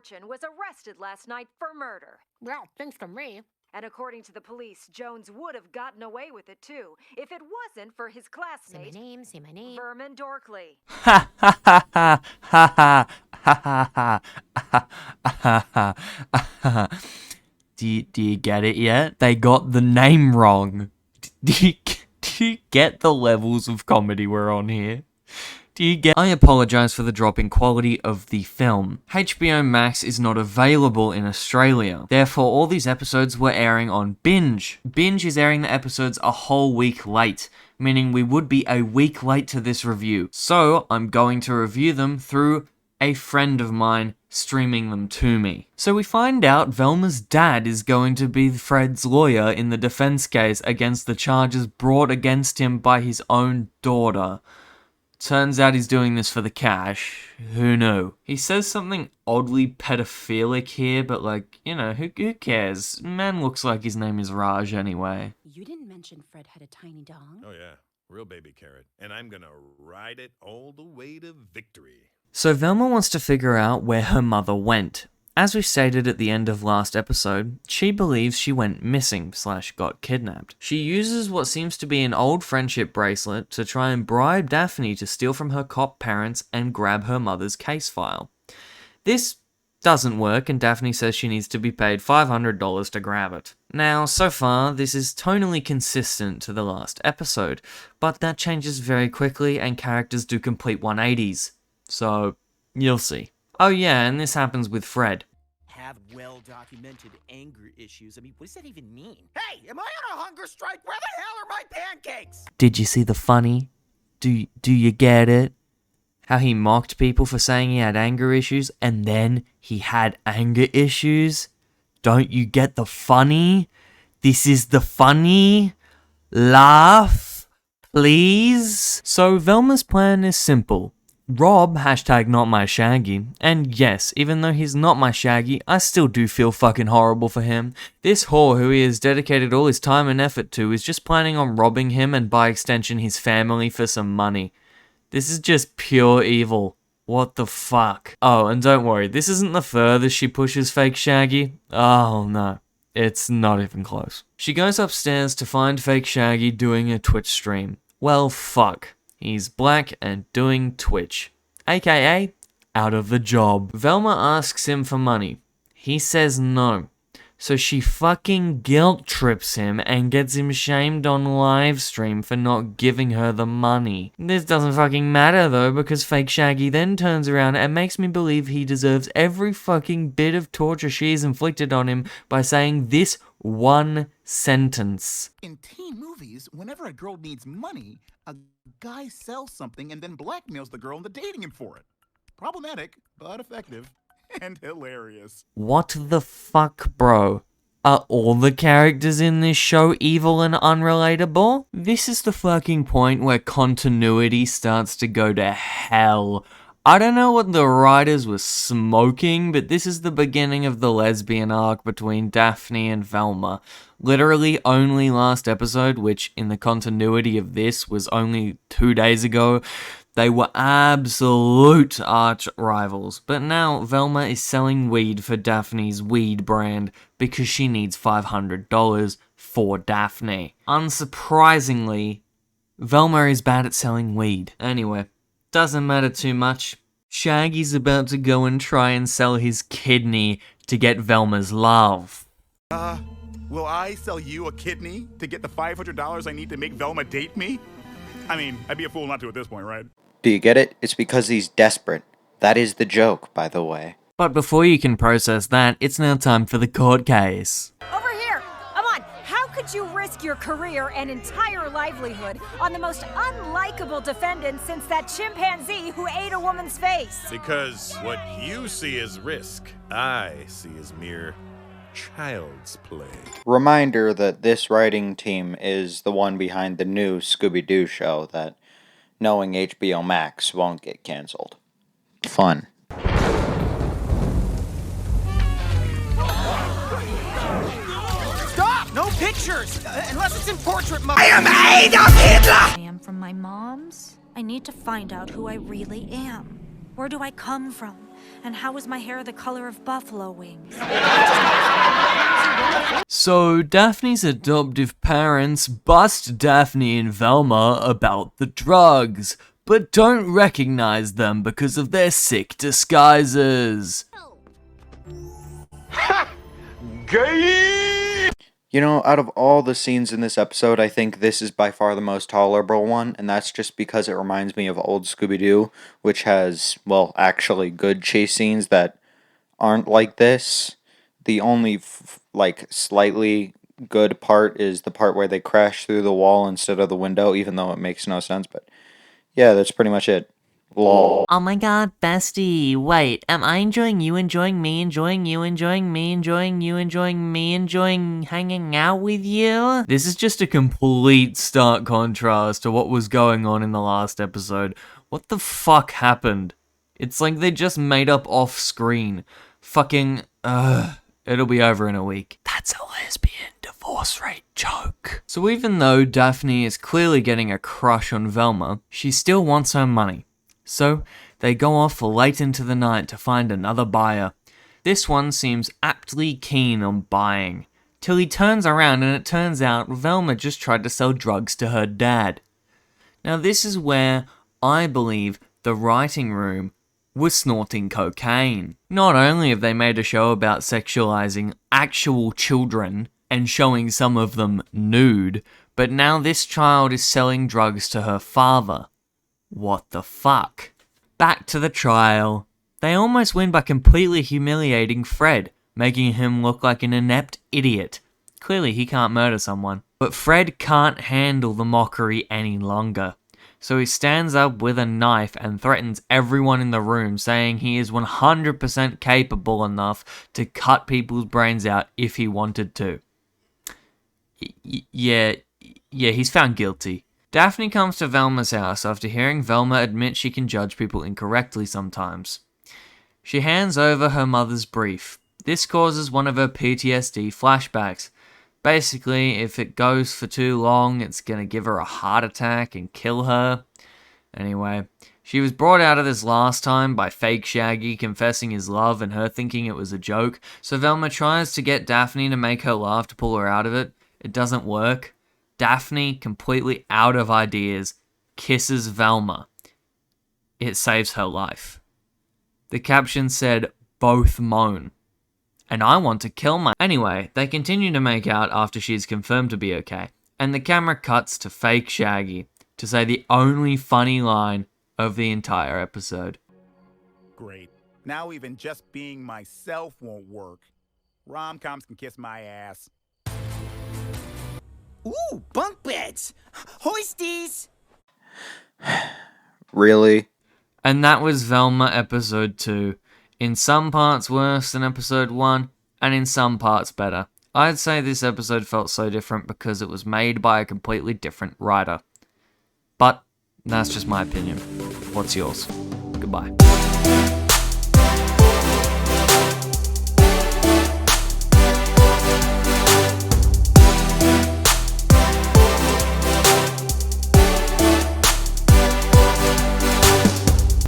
fortune was arrested last night for murder. Well, thanks to me. And according to the police, Jones would have gotten away with it too, if it wasn't for his classmate, Say my name. Vermin Dorkley. Ha ha ha ha ha ha ha ha ha. Do you get it yet? They got the name wrong. Do you get the levels of comedy we're on here? I apologise for the drop in quality of the film. HBO Max is not available in Australia. Therefore, all these episodes were airing on Binge. Binge is airing the episodes a whole week late, meaning we would be a week late to this review. So, I'm going to review them through a friend of mine streaming them to me. So we find out Velma's dad is going to be Fred's lawyer in the defense case against the charges brought against him by his own daughter. Turns out he's doing this for the cash. Who knew? He says something oddly pedophilic here, but like, you know, who cares? Man looks like his name is Raj anyway. You didn't mention Fred had a tiny dong. Oh yeah, real baby carrot. And I'm gonna ride it all the way to victory. So Velma wants to figure out where her mother went. As we stated at the end of last episode, she believes she went missing / got kidnapped. She uses what seems to be an old friendship bracelet to try and bribe Daphne to steal from her cop parents and grab her mother's case file. This doesn't work, and Daphne says she needs to be paid $500 to grab it. Now, so far, this is tonally consistent to the last episode, but that changes very quickly and characters do complete 180s. So, you'll see. Oh yeah, and this happens with Fred. Have well-documented anger issues. I mean, what does that even mean? Hey, am I on a hunger strike? Where the hell are my pancakes? Did you see the funny? Do you get it? How he mocked people for saying he had anger issues, and then he had anger issues? Don't you get the funny? This is the funny. Laugh, please. So Velma's plan is simple. Rob, #NotMyShaggy, and yes, even though he's not my Shaggy, I still do feel fucking horrible for him. This whore who he has dedicated all his time and effort to is just planning on robbing him and by extension his family for some money. This is just pure evil. What the fuck? Oh, and don't worry, this isn't the furthest she pushes fake Shaggy. Oh no, it's not even close. She goes upstairs to find fake Shaggy doing a Twitch stream. Well, fuck. He's black and doing Twitch, aka out of the job. Velma asks him for money. He says no. So she fucking guilt trips him and gets him shamed on live stream for not giving her the money. This doesn't fucking matter though, because fake Shaggy then turns around and makes me believe he deserves every fucking bit of torture she's inflicted on him by saying this one sentence. In teen movies, whenever a girl needs money, a guy sells something and then blackmails the girl into dating him for it. Problematic, but effective. And hilarious. What the fuck, bro? Are all the characters in this show evil and unrelatable? This is the fucking point where continuity starts to go to hell. I don't know what the writers were smoking, but this is the beginning of the lesbian arc between Daphne and Velma. Literally only last episode, which in the continuity of this was only 2 days ago, they were absolute arch rivals. But now Velma is selling weed for Daphne's weed brand because she needs $500 for Daphne. Unsurprisingly, Velma is bad at selling weed. Anyway, doesn't matter too much. Shaggy's about to go and try and sell his kidney to get Velma's love. Will I sell you a kidney to get the $500 I need to make Velma date me? I mean, I'd be a fool not to at this point, right? Do you get it? It's because he's desperate. That is the joke, by the way. But before you can process that, it's now time for the court case. Over here! Come on! How could you risk your career and entire livelihood on the most unlikable defendant since that chimpanzee who ate a woman's face? Because what you see as risk, I see as mere child's play. Reminder that this writing team is the one behind the new Scooby-Doo show that, knowing HBO Max, won't get canceled. Fun. Stop! No pictures! Unless it's in portrait mode. I am Adolf Hitler! I am from my mom's. I need to find out who I really am. Where do I come from? And how was my hair the color of buffalo wings? So, Daphne's adoptive parents bust Daphne and Velma about the drugs, but don't recognize them because of their sick disguises. You know, out of all the scenes in this episode, I think this is by far the most tolerable one, and that's just because it reminds me of old Scooby-Doo, which has, well, actually good chase scenes that aren't like this. The only, slightly good part is the part where they crash through the wall instead of the window, even though it makes no sense, but yeah, that's pretty much it. Lol. Oh my god, bestie, wait, am I enjoying you enjoying me enjoying you enjoying me enjoying you enjoying me enjoying hanging out with you? This is just a complete stark contrast to what was going on in the last episode. What the fuck happened? It's like they just made up off screen. Fucking, it'll be over in a week. That's a lesbian divorce rate joke. So even though Daphne is clearly getting a crush on Velma, she still wants her money. So they go off late into the night to find another buyer. This one seems aptly keen on buying, till he turns around and it turns out Velma just tried to sell drugs to her dad. Now this is where I believe the writing room was snorting cocaine. Not only have they made a show about sexualizing actual children and showing some of them nude, but now this child is selling drugs to her father. What the fuck? Back to the trial. They almost win by completely humiliating Fred, making him look like an inept idiot. Clearly he can't murder someone. But Fred can't handle the mockery any longer. So he stands up with a knife and threatens everyone in the room, saying he is 100% capable enough to cut people's brains out if he wanted to. Yeah, he's found guilty. Daphne comes to Velma's house after hearing Velma admit she can judge people incorrectly sometimes. She hands over her mother's brief. This causes one of her PTSD flashbacks. Basically, if it goes for too long, it's gonna give her a heart attack and kill her. Anyway, she was brought out of this last time by fake Shaggy confessing his love and her thinking it was a joke, so Velma tries to get Daphne to make her laugh to pull her out of it. It doesn't work. Daphne, completely out of ideas, kisses Velma. It saves her life. The caption said, "Both moan." And I want to kill my... Anyway, they continue to make out after she's confirmed to be okay. And the camera cuts to fake Shaggy to say the only funny line of the entire episode. Great. Now even just being myself won't work. Rom-coms can kiss my ass. Ooh, bunk beds! Hoisties! Really? And that was Velma episode 2. In some parts worse than episode 1, and in some parts better. I'd say this episode felt so different because it was made by a completely different writer. But that's just my opinion. What's yours? Goodbye.